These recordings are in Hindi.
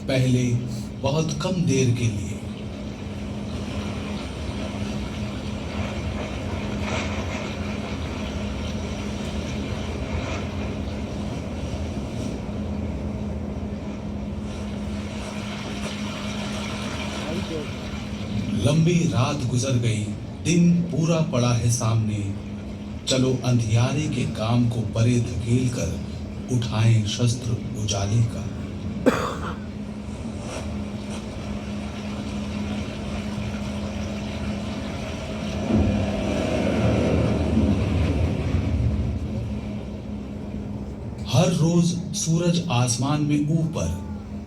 पहले बहुत कम देर के लिए। लंबी रात गुजर गई, दिन पूरा पड़ा है सामने। चलो अंधियारे के काम को परे धकेल कर उठाएं शस्त्र उजाले का। हर रोज सूरज आसमान में ऊपर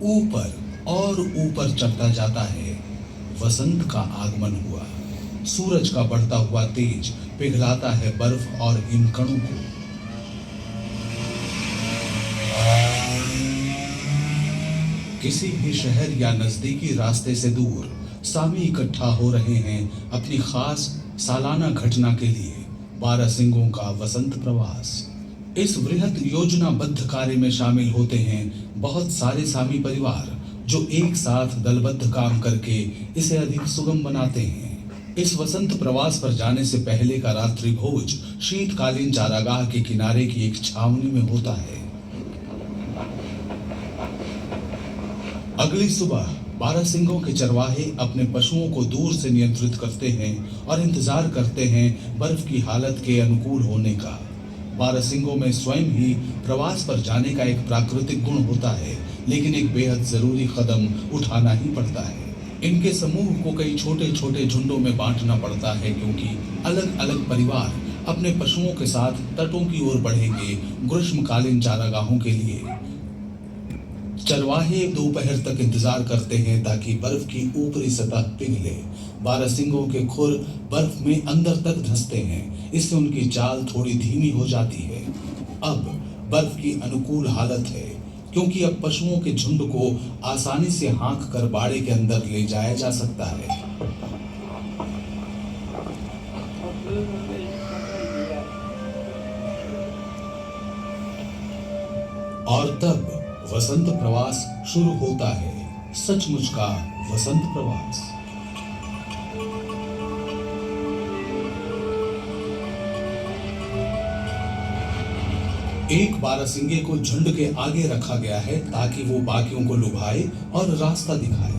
ऊपर और ऊपर चढ़ता जाता है। वसंत का आगमन हुआ। सूरज का बढ़ता हुआ तेज पिघलाता है बर्फ और हिमकणों को। किसी भी शहर या नजदीकी रास्ते से दूर सामी इकट्ठा हो रहे हैं अपनी खास सालाना घटना के लिए, बारहसिंगों का वसंत प्रवास। इस वृहद योजनाबद्ध कार्य में शामिल होते हैं बहुत सारे सामी परिवार, जो एक साथ दलबद्ध काम करके इसे अधिक सुगम बनाते हैं। इस वसंत प्रवास पर जाने से पहले का रात्रि भोज शीतकालीन चारागाह के किनारे की एक छावनी में होता है। अगली सुबह बारहसिंगों के चरवाहे अपने पशुओं को दूर से नियंत्रित करते हैं और इंतजार करते हैं बर्फ की हालत के अनुकूल होने का। बारहसिंगों में स्वयं ही प्रवास पर जाने का एक प्राकृतिक गुण होता है, लेकिन एक बेहद जरूरी कदम उठाना ही पड़ता है। इनके समूह को कई छोटे छोटे झुंडों में बांटना पड़ता है, क्योंकि अलग अलग परिवार अपने पशुओं के साथ तटों की ओर बढ़ेंगे ग्रीष्मकालीन चारागाहों के लिए। चरवाहे दोपहर तक इंतजार करते हैं ताकि बर्फ की ऊपरी सतह पिघले। बारहसिंगों के खुर बर्फ में अंदर तक धंसते हैं, इससे उनकी चाल थोड़ी धीमी हो जाती है। अब बर्फ की अनुकूल हालत है, क्योंकि अब पशुओं के झुंड को आसानी से हाँक कर बाड़े के अंदर ले जाया जा सकता है। और तब वसंत प्रवास शुरू होता है, सचमुच का वसंत प्रवास। एक बारहसिंगे को झुंड के आगे रखा गया है ताकि वो बाकियों को लुभाए और रास्ता दिखाए।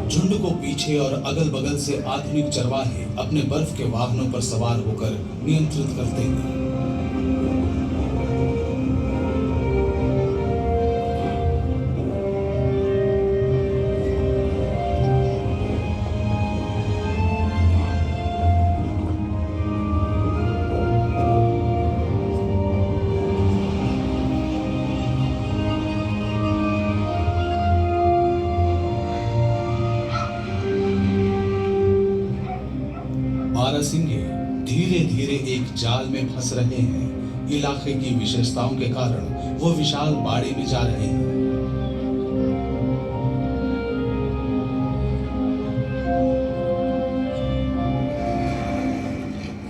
झुंड को पीछे और अगल बगल से आधुनिक चरवाहे अपने बर्फ के वाहनों पर सवार होकर नियंत्रित करते हैं। बारहसिंगे धीरे धीरे एक जाल में फंस रहे हैं। इलाके की विशेषताओं के कारण वो विशाल बाड़े में जा रहे हैं।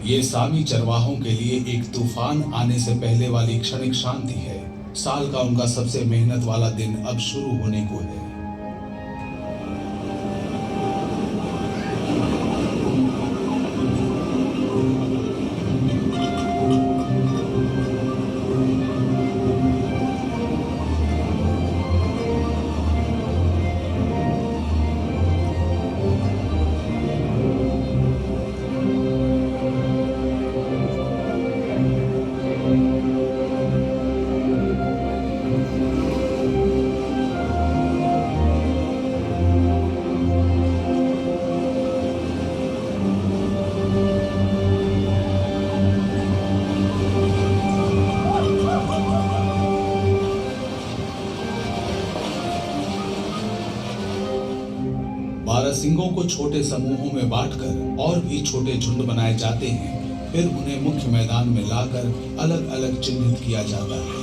ये सामी चरवाहों के लिए एक तूफान आने से पहले वाली क्षणिक शांति है। साल का उनका सबसे मेहनत वाला दिन अब शुरू होने को है। बारहसिंगों को छोटे समूहों में बांटकर और भी छोटे झुंड बनाए जाते हैं। फिर उन्हें मुख्य मैदान में लाकर अलग अलग चिन्हित किया जाता है।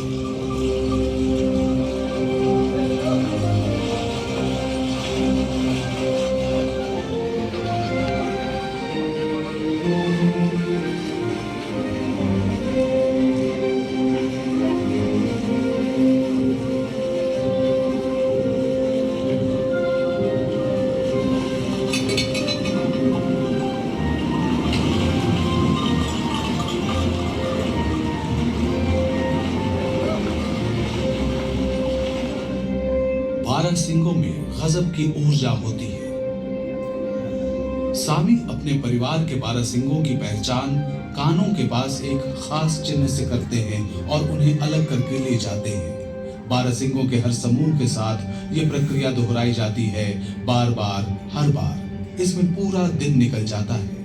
12 सिंगों में गजब की ऊर्जा होती है। सामी अपने परिवार के 12 सिंगों की पहचान कानों के पास एक खास चिन्ह से करते हैं और उन्हें अलग करके ले जाते हैं। 12 सिंगों के हर समूह के साथ ये प्रक्रिया दोहराई जाती है, बार बार, हर बार। इसमें पूरा दिन निकल जाता है।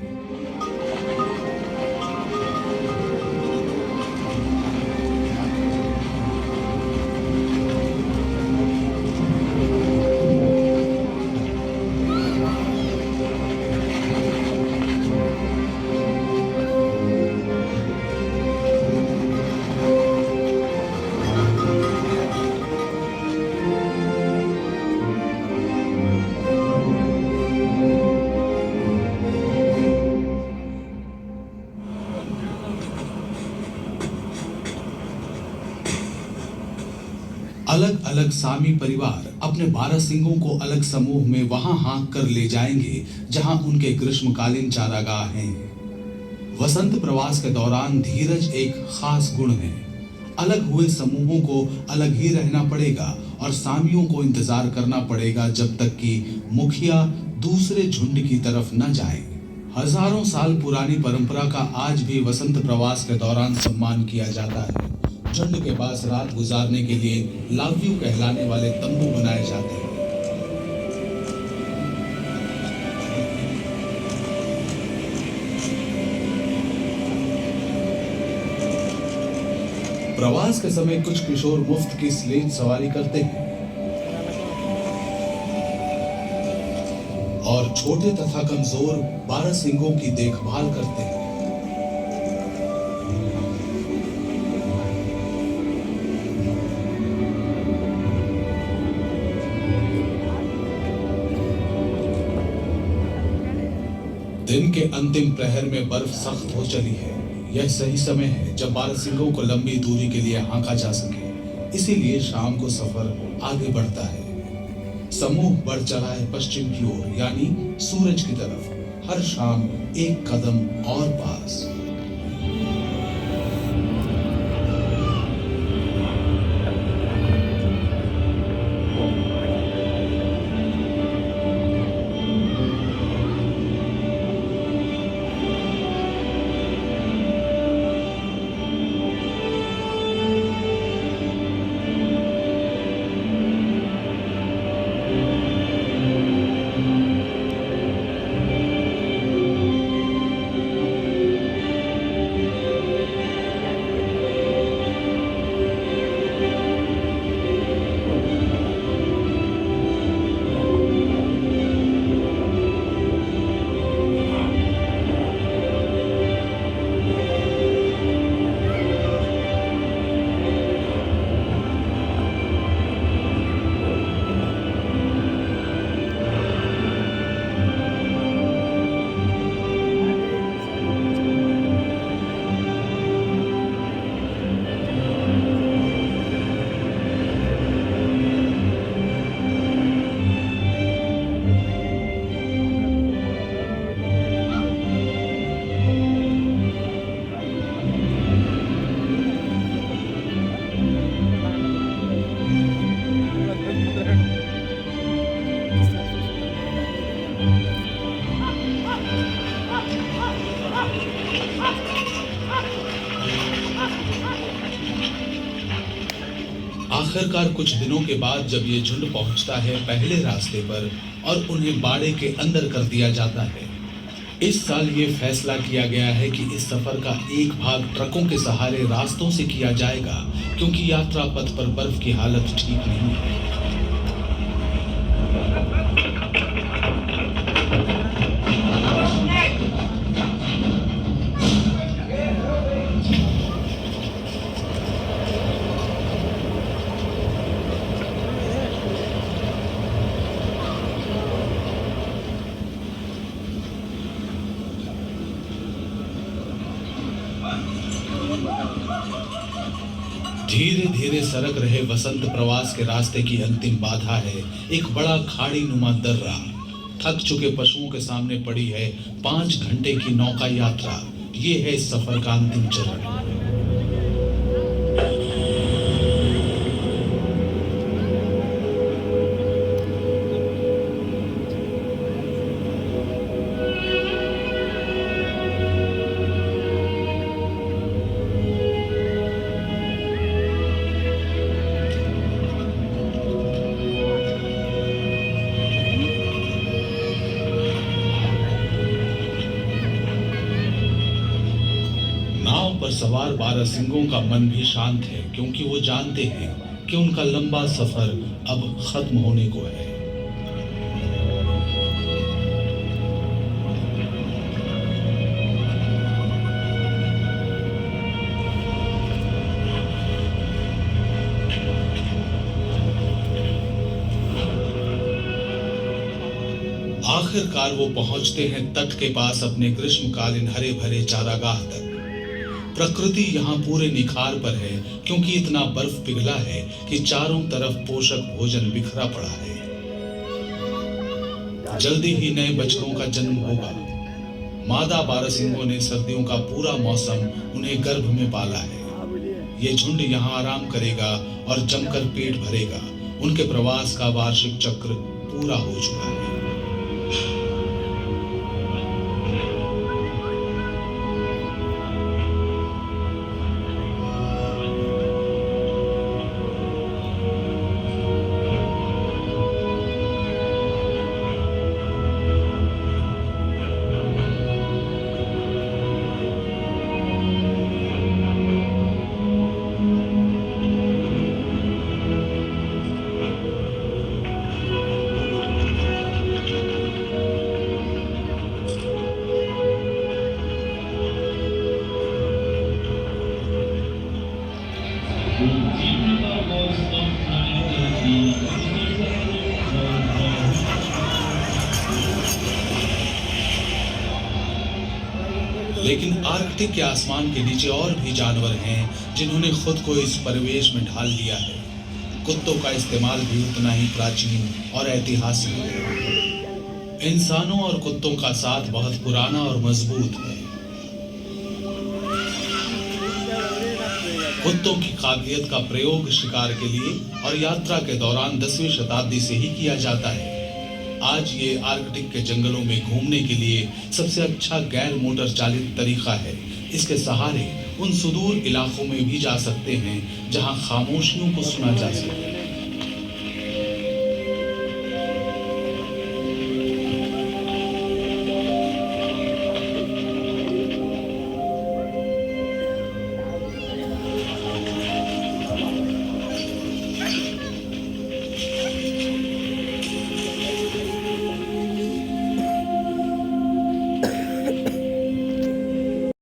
अलग अलग सामी परिवार अपने 12 सिंगों को अलग समूह में वहां हाँक कर ले जाएंगे जहां उनके ग्रीष्मकालीन चारागाह हैं। वसंत प्रवास के दौरान धीरज एक खास गुण है। अलग हुए समूहों को अलग ही रहना पड़ेगा और सामियों को इंतजार करना पड़ेगा जब तक कि मुखिया दूसरे झुंड की तरफ न जाए। हजारों साल पुरानी परंपरा का आज भी वसंत प्रवास के दौरान सम्मान किया जाता है। झुंड के पास रात गुजारने के लिए लाव्यू कहलाने वाले तंबू बनाए जाते हैं। प्रवास के समय कुछ किशोर मुफ्त की स्लेज सवारी करते हैं और छोटे तथा कमजोर 12 सिंगों की देखभाल करते हैं। दिन के अंतिम प्रहर में बर्फ सख्त हो चली है। यह सही समय है जब 12 सिंगों को लंबी दूरी के लिए हाँका जा सके। इसीलिए शाम को सफर आगे बढ़ता है। समूह बढ़ चला है पश्चिम की ओर, यानी सूरज की तरफ। हर शाम एक कदम और पास। आखिरकार कुछ दिनों के बाद जब ये झुंड पहुंचता है पहले रास्ते पर और उन्हें बाड़े के अंदर कर दिया जाता है। इस साल ये फैसला किया गया है कि इस सफर का एक भाग ट्रकों के सहारे रास्तों से किया जाएगा, क्योंकि यात्रा पथ पर बर्फ की हालत ठीक नहीं है। धीरे धीरे सरक रहे वसंत प्रवास के रास्ते की अंतिम बाधा है एक बड़ा खाड़ी नुमा दर्रा। थक चुके पशुओं के सामने पड़ी है 5 घंटे की नौका यात्रा। ये है इस सफर का अंतिम चरण। पर सवार बारहसिंगों का मन भी शांत है, क्योंकि वो जानते हैं कि उनका लंबा सफर अब खत्म होने को है। आखिरकार वो पहुंचते हैं तट के पास अपने ग्रीष्मकालीन हरे भरे चारागाह तक। प्रकृति यहाँ पूरे निखार पर है, क्योंकि इतना बर्फ पिघला है कि चारों तरफ पोषक भोजन बिखरा पड़ा है। जल्दी ही नए बछड़ों का जन्म होगा। मादा बारहसिंगों ने सर्दियों का पूरा मौसम उन्हें गर्भ में पाला है। ये झुंड यहाँ आराम करेगा और जमकर पेट भरेगा। उनके प्रवास का वार्षिक चक्र पूरा हो चुका है। लेकिन आर्कटिक के आसमान के नीचे और भी जानवर हैं जिन्होंने खुद को इस परिवेश में ढाल लिया है। कुत्तों का इस्तेमाल भी उतना ही प्राचीन और ऐतिहासिक है। इंसानों और कुत्तों का साथ बहुत पुराना और मजबूत है। कुत्तों की काबिलियत का प्रयोग शिकार के लिए और यात्रा के दौरान 10वीं शताब्दी से ही किया जाता है। आज ये आर्कटिक के जंगलों में घूमने के लिए सबसे अच्छा गैर मोटर चालित तरीका है। इसके सहारे उन सुदूर इलाकों में भी जा सकते हैं जहां खामोशियों को सुना जा सके।